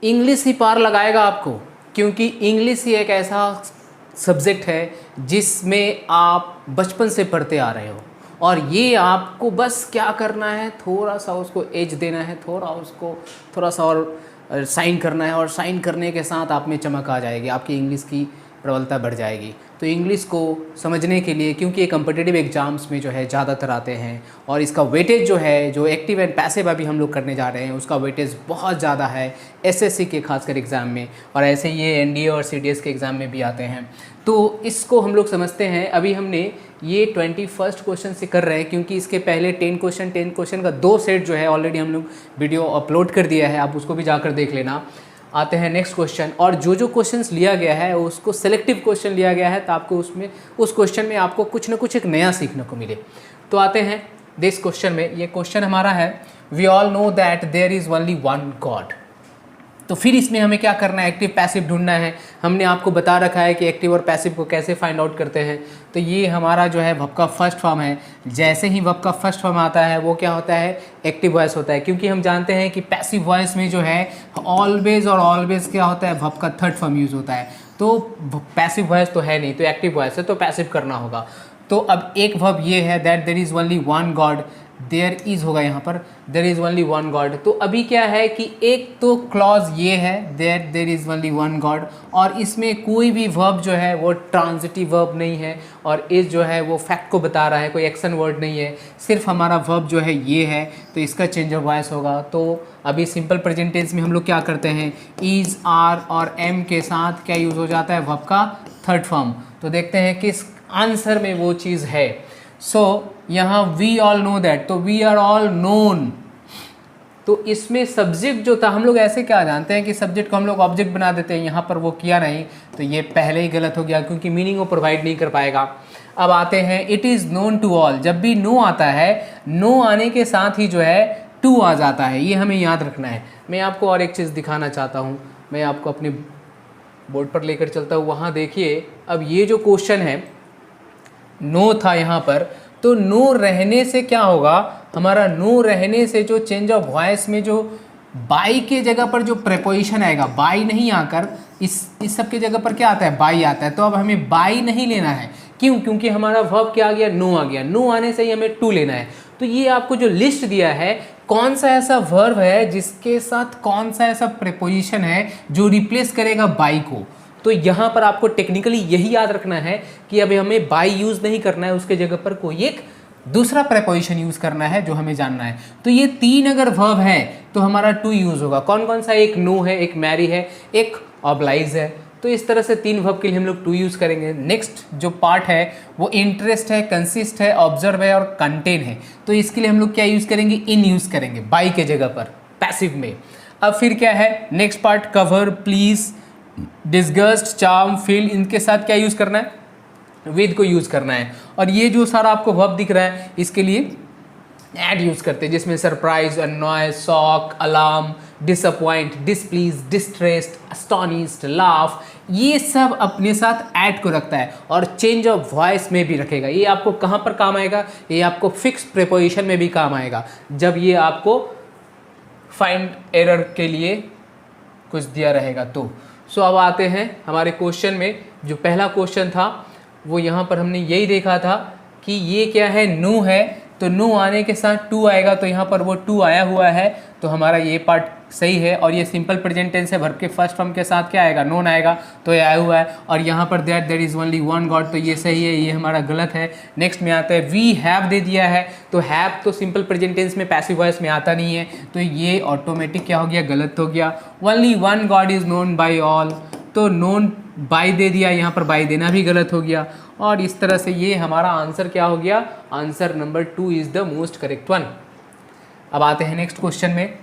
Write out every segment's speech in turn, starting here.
English ही पार लगाएगा आपको, क्योंकि इंग्लिश ही एक ऐसा सब्जेक्ट है जिसमें आप बचपन से पढ़ते आ रहे हो, और ये आपको बस क्या करना है, थोड़ा सा उसको एज देना है, थोड़ा सा और साइन करना है, और साइन करने के साथ आप में चमक आ जाएगी, आपकी इंग्लिश की प्रबलता बढ़ जाएगी। तो इंग्लिश को समझने के लिए, क्योंकि ये कम्पिटिटिव एग्जाम्स में जो है ज़्यादातर आते हैं, और इसका वेटेज जो है, जो एक्टिव एंड पैसिव अभी हम लोग करने जा रहे हैं, उसका वेटेज बहुत ज़्यादा है एसएससी के खासकर एग्ज़ाम में, और ऐसे ये एनडीए और सीडीएस के एग्ज़ाम में भी आते हैं। तो इसको हम लोग समझते हैं। अभी हमने ये 21st क्वेश्चन से कर रहे हैं, क्योंकि इसके पहले 10 क्वेश्चन का 2 सेट जो है ऑलरेडी हम लोग वीडियो अपलोड कर दिया है, आप उसको भी जाकर देख लेना। आते हैं नेक्स्ट क्वेश्चन, और जो क्वेश्चंस लिया गया है उसको सेलेक्टिव क्वेश्चन लिया गया है, तो आपको उस क्वेश्चन में आपको कुछ ना कुछ एक नया सीखने को मिले। तो आते हैं दिस क्वेश्चन में। ये क्वेश्चन हमारा है, we all know that there is only one God. तो फिर इसमें हमें क्या करना है, एक्टिव पैसिव ढूंढना है। हमने आपको बता रखा है कि एक्टिव और पैसिव को कैसे फाइंड आउट करते हैं। तो ये हमारा जो है वर्ब का फर्स्ट फॉर्म है। जैसे ही वर्ब का फर्स्ट फॉर्म आता है वो क्या होता है, एक्टिव वॉइस होता है, क्योंकि हम जानते हैं कि पैसिव वॉइस में जो है ऑलवेज और ऑलवेज क्या होता है, वर्ब का थर्ड फॉर्म यूज़ होता है। तो पैसिव वॉइस तो है नहीं, तो एक्टिव वॉइस है, तो पैसिव करना होगा। तो अब एक वर्ब ये है that there is only one God, there is होगा यहाँ पर, there is only one God. तो अभी क्या है कि एक तो क्लॉज ये है that there is only one God, और इसमें कोई भी वर्ब जो है वो ट्रांजिटिव वर्ब नहीं है, और इस जो है वो फैक्ट को बता रहा है, कोई एक्शन वर्ड नहीं है, सिर्फ हमारा वर्ब जो है ये है, तो इसका चेंज ऑफ वॉइस होगा। तो अभी सिंपल प्रेजेंट टेंस में हम लोग क्या करते हैं, इज़, आर और एम के साथ क्या यूज़ हो जाता है, वर्ब का थर्ड फॉर्म। तो देखते हैं किस आंसर में वो चीज़ है। सो यहाँ वी ऑल नो दैट, तो वी आर ऑल नोन। तो इसमें सब्जेक्ट जो था, हम लोग ऐसे क्या जानते हैं कि सब्जेक्ट को हम लोग ऑब्जेक्ट बना देते हैं, यहाँ पर वो किया नहीं, तो ये पहले ही गलत हो गया, क्योंकि मीनिंग वो प्रोवाइड नहीं कर पाएगा। अब आते हैं it is known to all. जब भी नो आता है, नो आने के साथ ही जो है टू आ जाता है, ये हमें याद रखना है। मैं आपको और एक चीज़ दिखाना चाहता हूँ, मैं आपको अपने बोर्ड पर लेकर चलता हूँ। वहाँ देखिए, अब ये जो क्वेश्चन है, नो था यहाँ पर, तो नो रहने से क्या होगा, हमारा नो रहने से जो चेंज ऑफ वॉइस में जो बाई के जगह पर जो प्रेपोजिशन आएगा, बाई नहीं आकर इस सब के जगह पर क्या आता है, बाई आता है। तो अब हमें बाई नहीं लेना है, क्यों, क्योंकि हमारा वर्ब क्या आ गया, नो आ गया, नो आने से ही हमें टू लेना है। तो ये आपको जो लिस्ट दिया है, कौन सा ऐसा वर्ब है जिसके साथ कौन सा ऐसा प्रेपोजिशन है जो रिप्लेस करेगा बाई को। तो यहाँ पर आपको टेक्निकली यही याद रखना है कि अभी हमें बाई यूज़ नहीं करना है, उसके जगह पर कोई एक दूसरा प्रेपोजिशन यूज़ करना है जो हमें जानना है। तो ये 3 अगर वर्ब है तो हमारा टू यूज़ होगा। कौन कौन सा, एक नो है, एक मैरी है, एक ऑब्लाइज है। तो इस तरह से 3 वर्ब के लिए हम लोग टू यूज़ करेंगे। नेक्स्ट जो पार्ट है वो इंटरेस्ट है, कंसिस्ट है, ऑब्जर्व है और कंटेन है। तो इसके लिए हम लोग क्या यूज़ करेंगे, इन यूज़ करेंगे बाई के जगह पर पैसिव में। अब फिर क्या है next part, cover, please, disgust, charm, feel, इनके साथ क्या यूज़ करना है, विद को यूज़ करना है। और ये जो सारा आपको वर्ब दिख रहा है, इसके लिए एड यूज़ करते हैं, जिसमें surprise, annoy, shock, alarm, disappoint, displease, distressed, astonished, laugh, ये सब अपने साथ ऐड को रखता है, और चेंज ऑफ वॉइस में भी रखेगा। ये आपको कहाँ पर काम आएगा, ये आपको फिक्स प्रेपोजिशन में भी काम आएगा, जब ये आपको फाइंड एरर के लिए कुछ दिया रहेगा तो। सो अब आते हैं हमारे क्वेश्चन में। जो पहला क्वेश्चन था वो यहाँ पर हमने यही देखा था कि ये क्या है, नो है, तो नो आने के साथ टू आएगा, तो यहाँ पर वो टू आया हुआ है, तो हमारा ये पार्ट सही है। और ये सिंपल प्रेजेंट टेंस है, वर्ब के फर्स्ट फॉर्म के साथ क्या आएगा, नोन आएगा, तो ये आया हुआ है। और यहाँ पर that there is only one God, तो ये सही है, ये हमारा गलत है। नेक्स्ट में आता है वी हैव दे दिया है, तो हैव तो सिंपल प्रेजेंट टेंस में पैसिव वॉइस में आता नहीं है, तो ये ऑटोमेटिक क्या हो गया, गलत हो गया। Only one God is known by all, तो नोन बाई दे दिया, यहाँ पर बाई देना भी गलत हो गया। और इस तरह से ये हमारा आंसर क्या हो गया, answer number 2 is the most correct one. अब आते हैं नेक्स्ट क्वेश्चन में।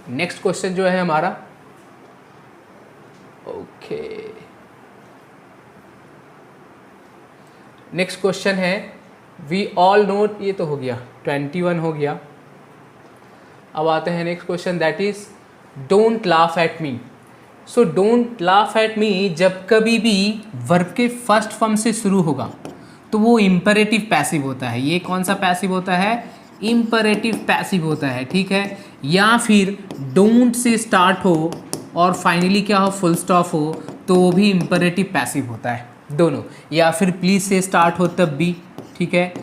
नेक्स्ट क्वेश्चन जो है हमारा, ओके, नेक्स्ट क्वेश्चन है वी ऑल नो, ये तो हो गया 21 हो गया। अब आते हैं next question, that is don't laugh at me. So don't laugh at me जब कभी भी वर्ब के फर्स्ट फॉर्म से शुरू होगा तो वो इम्परेटिव पैसिव होता है। ये कौन सा पैसिव होता है, इम्परेटिव पैसिव होता है, ठीक है। या फिर डोंट से स्टार्ट हो और फाइनली क्या हो, फुल स्टॉप हो, तो वो भी इम्परेटिव पैसिव होता है दोनों। या फिर प्लीज़ से स्टार्ट हो तब भी, ठीक है,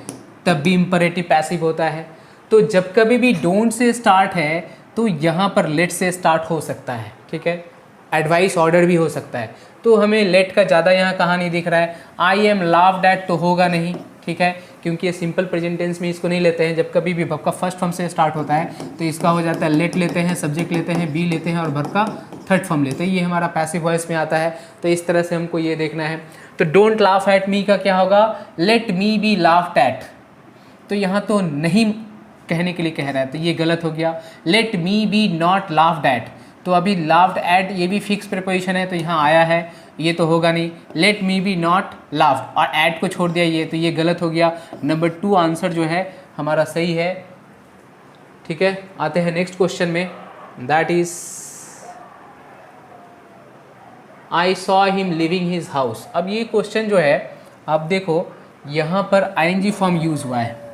तब भी इम्परेटिव पैसिव होता है। तो जब कभी भी डोंट से स्टार्ट है तो यहाँ पर लेट से स्टार्ट हो सकता है, ठीक है, एडवाइस ऑर्डर भी हो सकता है। तो हमें लेट का ज़्यादा यहाँ कहाँ नहीं दिख रहा है। आई एम लाफ्ड एट तो होगा नहीं, ठीक है, क्योंकि ये सिंपल प्रेजेंट टेंस में इसको नहीं लेते हैं। जब कभी भी वर्ब का फर्स्ट फॉर्म से स्टार्ट होता है तो इसका हो जाता है लेट लेते हैं, सब्जेक्ट लेते हैं, बी लेते हैं और वर्ब का थर्ड फॉर्म लेते हैं। ये हमारा पैसिव वॉइस में आता है। तो इस तरह से हमको ये देखना है। तो डोंट लाफ एट मी का क्या होगा, let me be laughed at. तो यहाँ तो नहीं कहने के लिए कह रहा है, तो ये गलत हो गया। Let me be not laughed at, तो अभी लाफ्ड एट ये भी फिक्स प्रीपोजिशन है तो यहाँ आया है, ये तो होगा नहीं। Let me be not laughed और एट को छोड़ दिया ये, तो ये गलत हो गया। नंबर 2 आंसर जो है हमारा सही है, ठीक है। आते हैं नेक्स्ट क्वेश्चन में, that is I saw him living his house. अब ये क्वेश्चन जो है आप देखो यहाँ पर आईएनजी फॉर्म यूज़ हुआ है।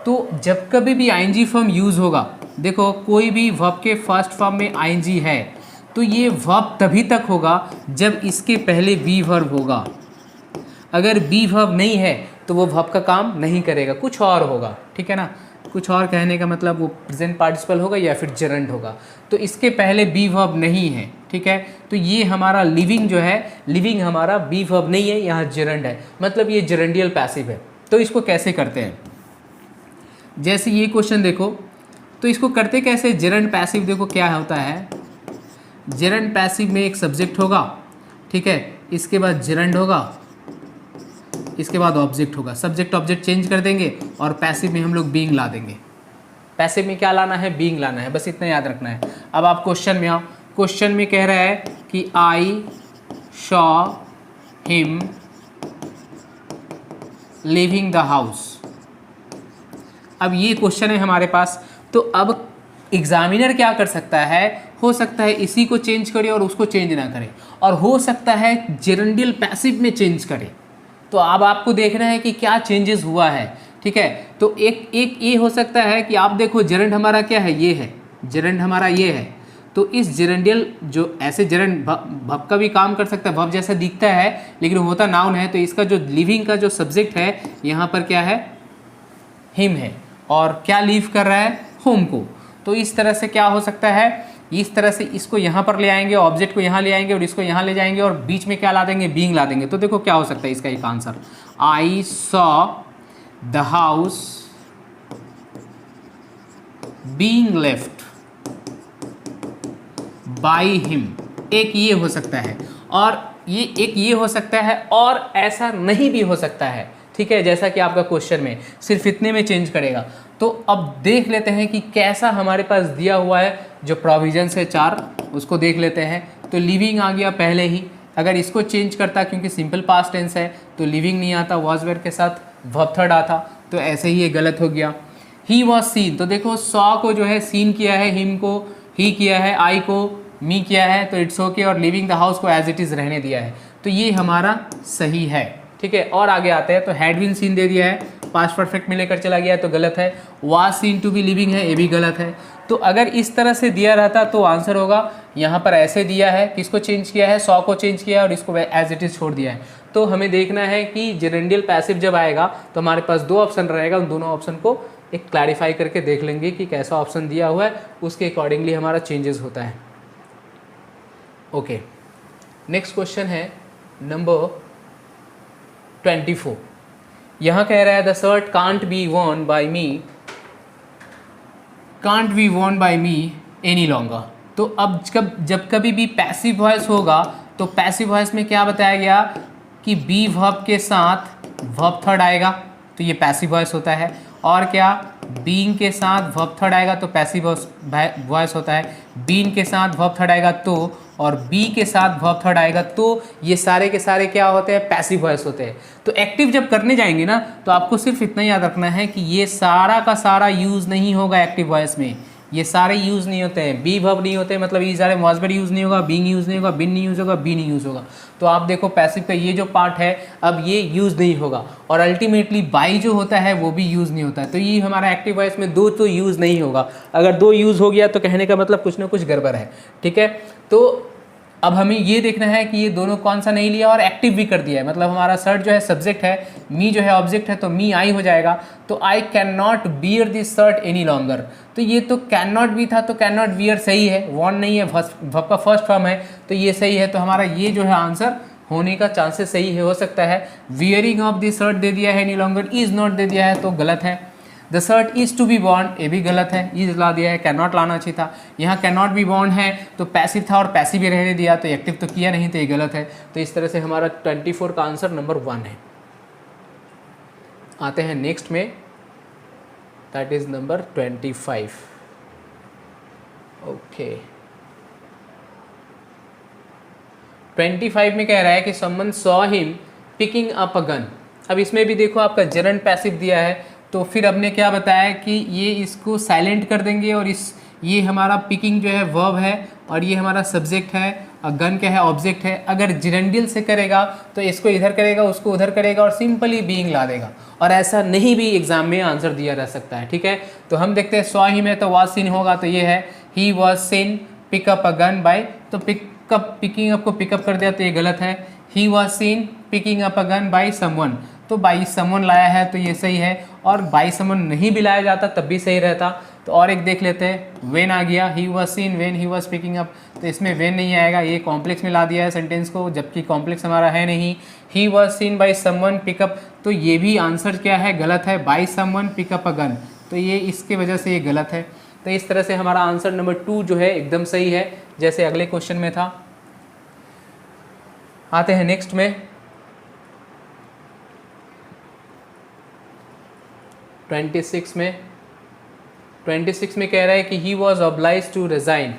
तो जब कभी भी आईएनजी फॉर्म यूज़ होगा, देखो कोई भी वर्ब के फर्स्ट फॉर्म में आईएनजी है तो ये वर्ब तभी तक होगा जब इसके पहले बी वर्ब होगा। अगर बी वर्ब नहीं है तो वो वर्ब का काम नहीं करेगा, कुछ और होगा, ठीक है ना। कुछ और कहने का मतलब वो प्रेजेंट पार्टिसिपल होगा या फिर जरंड होगा। तो इसके पहले बी वर्ब नहीं है, ठीक है। तो ये हमारा लिविंग जो है, लिविंग हमारा बी वर्ब नहीं है, यहाँ जरंड है, मतलब ये जरंडियल पैसिव है। तो इसको कैसे करते हैं, जैसे ये क्वेश्चन देखो, तो इसको करते कैसे, जेरंड पैसिव देखो क्या होता है। जेरंड पैसिव में एक सब्जेक्ट होगा, ठीक है, इसके बाद जेरंड होगा, इसके बाद ऑब्जेक्ट होगा। सब्जेक्ट ऑब्जेक्ट चेंज कर देंगे और पैसिव में हम लोग बीइंग ला देंगे। पैसिव में क्या लाना है, बीइंग लाना है, बस इतना याद रखना है। अब आप क्वेश्चन में आओ। क्वेश्चन में कह रहा है कि I saw him living the house. अब ये क्वेश्चन है हमारे पास। तो अब एग्जामिनर क्या कर सकता है, हो सकता है इसी को चेंज करे और उसको चेंज ना करे, और हो सकता है जेरेंडियल पैसिव में चेंज करे। तो अब आपको देखना है कि क्या चेंजेस हुआ है, ठीक है। तो एक ये हो सकता है कि आप देखो जेरेंड हमारा क्या है, ये है, जेरेंड हमारा ये है। तो इस जेरेंडियल जो ऐसे जेरेंड भव का भी काम कर सकता है, भव जैसा दिखता है लेकिन होता नाउन है। तो इसका जो लिविंग का जो सब्जेक्ट है यहाँ पर क्या है, हिम है, और क्या लीव कर रहा है, होम को। तो इस तरह से क्या हो सकता है, इस तरह से इसको यहाँ पर ले आएंगे, ऑब्जेक्ट को यहाँ ले आएंगे और इसको यहाँ ले जाएंगे और बीच में क्या ला देंगे, बीइंग ला देंगे। तो देखो क्या हो सकता है इसका एक answer, I saw the house being left by him. एक ये हो सकता है, और ये एक ये हो सकता है, और ऐसा नहीं भी हो सकता है, ठीक है, जैसा कि आपका क्वेश्चन में सिर्फ इतने में चेंज करेगा। तो अब देख लेते हैं कि कैसा हमारे पास दिया हुआ है, जो प्रोविजन है 4 उसको देख लेते हैं। तो लिविंग आ गया पहले ही, अगर इसको चेंज करता क्योंकि सिंपल पास्ट टेंस है तो लिविंग नहीं आता, वॉज वेयर के साथ वर्ब थर्ड आता, तो ऐसे ही ये गलत हो गया। ही वॉज सीन, तो देखो सॉ को जो है सीन किया है, हिम को ही किया है, आई को मी किया है, तो इट्स ओके, और लिविंग द हाउस को एज इट इज़ रहने दिया है, तो ये हमारा सही है, ठीक है। और आगे आते हैं, तो हैड बीन सीन दे दिया है, पास्ट परफेक्ट में लेकर चला गया है तो गलत है। Was seen to be living है, ये भी गलत है। तो अगर इस तरह से दिया रहता तो आंसर होगा, यहाँ पर ऐसे दिया है, किसको चेंज किया है, सॉ को चेंज किया है और इसको एज इट इज़ छोड़ दिया है। तो हमें देखना है कि जेरेंडियल पैसिव जब आएगा तो हमारे पास 2 ऑप्शन रहेगा, उन दोनों ऑप्शन को एक क्लैरिफाई करके देख लेंगे कि कैसा ऑप्शन दिया हुआ है, उसके अकॉर्डिंगली हमारा चेंजेस होता है। ओके, नेक्स्ट क्वेश्चन है नंबर 24। यहाँ कह रहा है the shirt can't be Warne by me, can't be Warne by me any longer. तो अब जब कभी भी पैसिव वॉइस होगा तो पैसिव वॉइस में क्या बताया गया कि बी वर्ब के साथ वर्ब थर्ड आएगा, तो ये पैसिव वॉइस होता है। और क्या, बीइंग के साथ वर्ब थर्ड आएगा तो पैसिव वॉइस होता है, बीइंग के साथ वर्ब थर्ड आएगा तो, और बी के साथ वर्ब थर्ड आएगा तो, ये सारे के सारे क्या होते हैं, पैसिव वॉइस होते हैं। तो एक्टिव जब करने जाएंगे ना तो आपको सिर्फ इतना याद रखना है कि ये सारा का सारा यूज़ नहीं होगा एक्टिव वॉइस में, ये सारे यूज़ नहीं होते हैं, बी वर्ब नहीं होते हैं, मतलब ये सारे वॉज वर्ब यूज़ नहीं होगा, बीइंग यूज़ नहीं होगा, बिन नहीं यूज़ होगा, बी नहीं यूज़ होगा। तो आप देखो पैसिव का ये जो पार्ट है अब ये यूज़ नहीं होगा, और अल्टीमेटली बाई जो होता है वो भी यूज़ नहीं होता है। तो ये हमारा एक्टिव वॉइस में 2 तो यूज़ नहीं होगा, अगर 2 यूज़ हो गया तो कहने का मतलब कुछ ना कुछ गड़बड़ है, ठीक है। तो अब हमें ये देखना है कि ये दोनों कौन सा नहीं लिया और एक्टिव भी कर दिया है, मतलब हमारा शर्ट जो है सब्जेक्ट है, मी जो है ऑब्जेक्ट है, तो मी आई हो जाएगा। तो I can not bear this shirt any longer, तो ये तो कैन नॉट भी था, तो कैन नॉट बियर सही है, वॉन्ट नहीं है, वर्ब का फर्स्ट फॉर्म है, तो ये सही है। तो हमारा ये जो है आंसर होने का चांसेस सही है, हो सकता है। वियरिंग ऑफ दिस शर्ट दे दिया है, एनी लॉन्गर इज नॉट दे दिया है, तो गलत है। The shirt is to be born, ये भी गलत है, इज ला दिया है, कैन नॉट लाना चाहिए था। यहाँ कैन नॉट बी बॉर्न है तो पैसिव था और पैसिव भी रहने दिया, तो एक्टिव तो किया नहीं, तो ये गलत है। तो इस तरह से हमारा 24 का आंसर नंबर 1 है। आते हैं नेक्स्ट में, दैट इज नंबर 25। ओके 25 में कह रहा है कि someone saw him picking up a gun. अब इसमें भी देखो आपका जरंट पैसिव दिया है, तो फिर हमने क्या बताया कि ये इसको साइलेंट कर देंगे और ये हमारा पिकिंग जो है वर्ब है और ये हमारा सब्जेक्ट है और गन क्या है ऑब्जेक्ट है। अगर जिरंडिल से करेगा तो इसको इधर करेगा, उसको उधर करेगा और सिंपली बीइंग ला देगा, और ऐसा नहीं भी एग्जाम में आंसर दिया जा सकता है। ठीक है, तो हम देखते हैं सॉ हिम है तो वाज सीन होगा, तो ये है he was seen pick up a gun by, तो पिकिंग अप को पिकअप कर दिया, तो ये गलत है। He was seen picking up a gun by someone, तो बाई समवन लाया है, तो ये सही है। और बाई समवन नहीं भी लाया जाता तब भी सही रहता। तो और एक देख लेते हैं, वेन आ गया, ही was scene when he was picking up, तो इसमें वेन नहीं आएगा, ये कॉम्प्लेक्स में ला दिया है सेंटेंस को, जबकि कॉम्प्लेक्स हमारा है नहीं। ही was scene by someone pickup, तो ये भी आंसर क्या है, गलत है, by someone pick up a gun, तो ये इसके वजह से ये गलत है। तो इस तरह से हमारा आंसर नंबर 2 जो है एकदम सही है, जैसे अगले क्वेश्चन में था। आते हैं नेक्स्ट में, 26 में कह रहा है कि he was obliged to resign.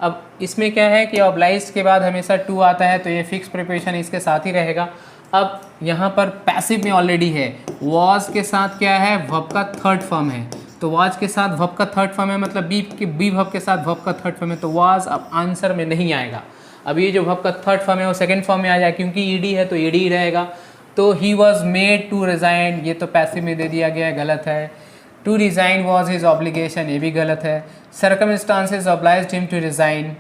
अब इसमें क्या है कि ऑब्लाइज के बाद हमेशा टू आता है, तो ये फिक्स प्रिपरेशन इसके साथ ही रहेगा। अब यहाँ पर पैसिव में ऑलरेडी है, वॉज के साथ क्या है, वर्ब का थर्ड फॉर्म है, तो वॉज के साथ वर्ब का थर्ड फॉर्म है, मतलब बी वर्ब के साथ वर्ब का थर्ड फॉर्म है, तो वॉज अब आंसर में नहीं आएगा। अब ये जो वर्ब का थर्ड फॉर्म है वो सेकंड फॉर्म में आ जाए, क्योंकि ईडी है तो ईडी ही रहेगा। तो he was made to resign, ये तो पैसिव में दे दिया गया है, गलत है। To resign was his obligation, ये भी गलत है। Circumstances obliged him to resign,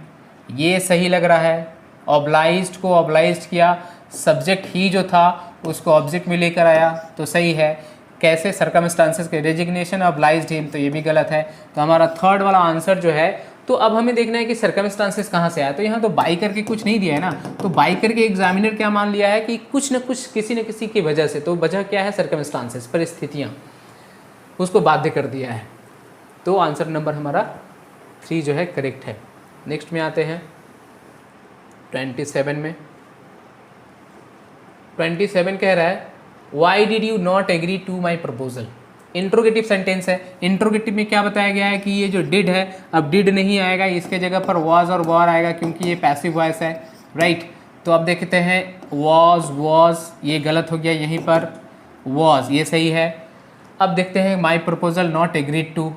ये सही लग रहा है। ऑब्लाइज्ड को ऑब्लाइज्ड किया, सब्जेक्ट ही जो था उसको ऑब्जेक्ट में लेकर आया, तो सही है। कैसे, सर्कमस्टांसेस के, रेजिग्नेशन ऑब्लाइज्ड हिम, तो ये भी गलत है। तो हमारा थर्ड वाला आंसर जो है, तो अब हमें देखना है कि सर्कमस्टांसेस कहाँ से आया। तो यहाँ तो बाई करके कुछ नहीं दिया है ना, तो बाई करके एग्जामिनर क्या मान लिया है कि कुछ न कुछ किसी न किसी की वजह से, तो वजह क्या है, सर्कमस्टांसेस, परिस्थितियाँ, उसको बाध्य कर दिया है। तो आंसर नंबर हमारा 3 जो है करेक्ट है। नेक्स्ट में आते हैं 27 में। 27 कह रहा है why did you not agree to my proposal. Interrogative sentence है। इंट्रोगेटिव में क्या बताया गया है कि ये जो डिड है, अब डिड नहीं आएगा, इसके जगह पर वॉज और वॉर आएगा, क्योंकि ये पैसिव वॉइस है, राइट। तो अब देखते हैं, वॉज ये गलत हो गया, यहीं पर वॉज ये सही है। अब देखते हैं my proposal not agreed to,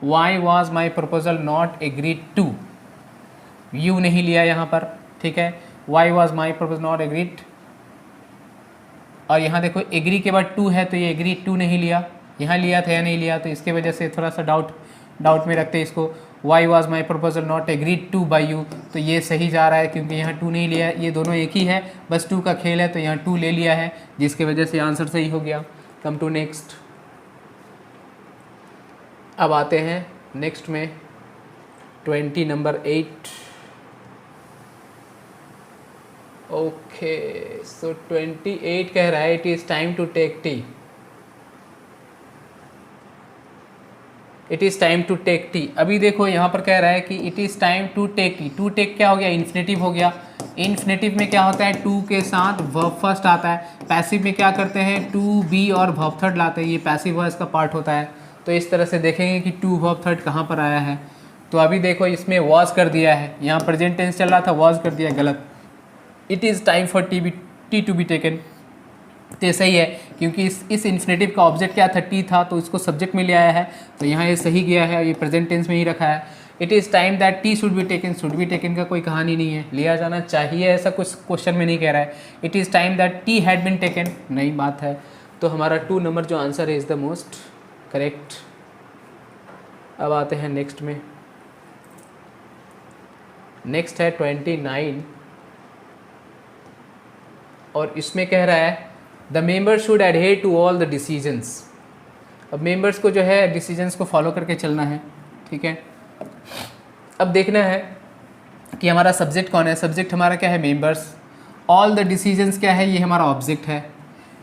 why was my proposal not agreed to, you नहीं लिया यहाँ पर, ठीक है। Why was my proposal not agreed, और यहाँ देखो एग्री के बाद टू है, तो ये एग्री टू नहीं लिया, यहाँ लिया था या नहीं लिया, तो इसके वजह से थोड़ा सा डाउट में रखते हैं इसको। Y was my proposal not agreed two by you, तो ये सही जा रहा है, क्योंकि यहाँ टू नहीं लिया, ये दोनों एक ही है, बस टू का खेल है, तो यहाँ टू ले लिया है, जिसकी वजह से आंसर सही हो गया। Come to next. अब आते हैं नेक्स्ट में 20 नंबर 8। ओके, सो 28 कह रहा है it is time to take tea. It is time to take tea. अभी देखो यहाँ पर कह रहा है कि it is time to take tea. To take क्या हो गया, इन्फिनेटिव हो गया। इन्फिनेटिव में क्या होता है, टू के साथ वर्ब फर्स्ट आता है। पैसिव में क्या करते हैं, टू बी और वर्ब थर्ड लाते हैं, ये पैसिव वॉइस का पार्ट होता है। तो इस तरह से देखेंगे कि टू वर्ब थर्ड कहाँ पर आया है। तो अभी देखो इसमें वॉज कर दिया है, यहाँ प्रेजेंट टेंस चल रहा था, वॉज कर दिया, गलत। It is time for tea to be taken, तो सही है, क्योंकि इस इन्फिनेटिव का ऑब्जेक्ट क्या था, टी था, तो इसको सब्जेक्ट में ले आया है, तो यहाँ ये सही गया है, ये प्रेजेंट टेंस में ही रखा है। It is time that T should be taken का कोई कहानी नहीं है, लिया जाना चाहिए ऐसा कुछ क्वेश्चन में नहीं कह रहा है। It is time that T had been taken, नई बात है। तो हमारा 2 नंबर जो आंसर है इज़ द मोस्ट करेक्ट। अब आते हैं नेक्स्ट में नेक्स्ट है 29 और इसमें कह रहा है the member should adhere to all the decisions. अब मेंबर्स को जो है डिसीजंस को फॉलो करके चलना है, ठीक है। अब देखना है कि हमारा सब्जेक्ट कौन है। सब्जेक्ट हमारा क्या है, मेंबर्स। ऑल द डिसीजंस क्या है, ये हमारा ऑब्जेक्ट है।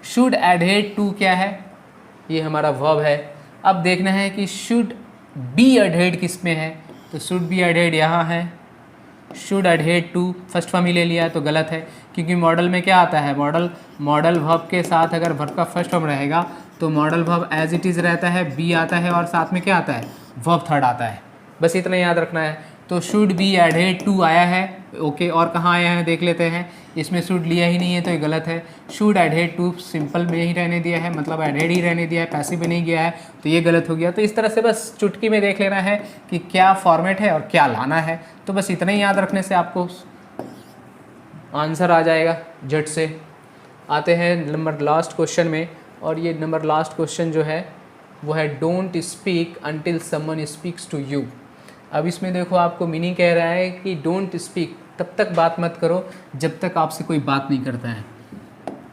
शुड एडहेयर टू क्या है, ये हमारा वर्ब है। अब देखना है कि शुड बी एडहेयर्ड किस में है, तो शुड बी एडहेयर्ड यहाँ है। Should adhere to first form ही ले लिया तो गलत है, क्योंकि मॉडल में क्या आता है, मॉडल वर्ब के साथ अगर वर्ब का फर्स्ट फॉर्म रहेगा तो modal verb as it is रहता है, बी आता है और साथ में क्या आता है, वर्ब थर्ड आता है। बस इतना याद रखना है। तो शुड बी एडहेयर टू आया है, ओके। और कहाँ आया है देख लेते हैं। इसमें शुड लिया ही नहीं है तो ये गलत है। शुड एडहेयर टू सिंपल में ही रहने दिया है, मतलब एडहेयर ही रहने दिया है, पैसिव में नहीं गया है, तो ये गलत हो गया। तो इस तरह से बस चुटकी में देख लेना है कि क्या फॉर्मेट है और क्या लाना है। तो बस इतना ही याद रखने से आपको आंसर आ जाएगा झट से। आते हैं नंबर लास्ट क्वेश्चन में, और ये नंबर लास्ट क्वेश्चन जो है वो है don't speak until someone speaks to you. अब इसमें देखो आपको मीनिंग कह रहा है कि डोंट स्पीक, तब तक बात मत करो जब तक आपसे कोई बात नहीं करता है।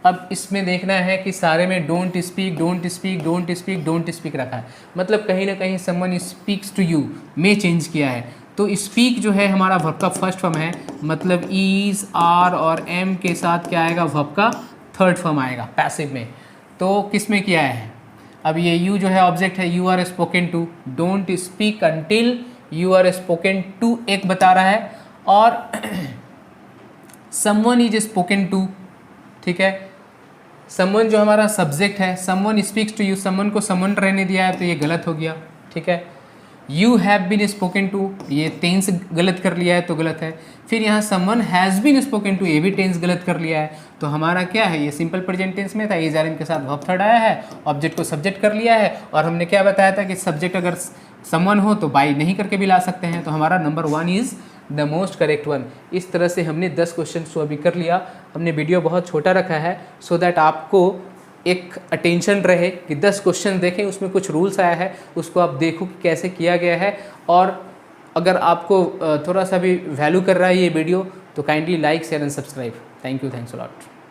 अब इसमें देखना है कि सारे में don't speak don't speak don't speak don't speak रखा है, मतलब कहीं ना कहीं समवन स्पीक्स टू यू में चेंज किया है। तो स्पीक जो है हमारा वर्ब का फर्स्ट फॉर्म है, मतलब ईज आर और एम के साथ क्या आएगा, वर्ब का थर्ड फॉर्म आएगा पैसिव में। तो किस में किया है, अब ये यू जो है ऑब्जेक्ट है, you are spoken to, don't speak until you are spoken to एक बता रहा है, और समवन इज स्पोकन टू, ठीक है। समवन जो हमारा सब्जेक्ट है, someone speaks to you, someone को समवन रहने दिया है तो ये गलत हो गया, ठीक है। You have been spoken to, ये टेंस गलत कर लिया है तो गलत है। फिर यहाँ someone has been spoken to, ये भी टेंस गलत कर लिया है। तो हमारा क्या है, ये सिंपल प्रेजेंट टेंस में था, इज आर एम के साथ वर्ब थर्ड आया है, ऑब्जेक्ट को सब्जेक्ट कर लिया है, और हमने क्या बताया था कि सब्जेक्ट अगर समवन हो तो बाई नहीं करके भी ला सकते हैं। तो हमारा number 1 is the most correct one. इस तरह से हमने 10 क्वेश्चन तो अभी कर लिया। हमने वीडियो बहुत छोटा रखा है सो दैट आपको एक अटेंशन रहे कि 10 क्वेश्चन देखें, उसमें कुछ रूल्स आया है उसको आप देखो कि कैसे किया गया है। और अगर आपको थोड़ा सा भी वैल्यू कर रहा है ये वीडियो तो kindly like share and subscribe. Thank you, thanks a lot.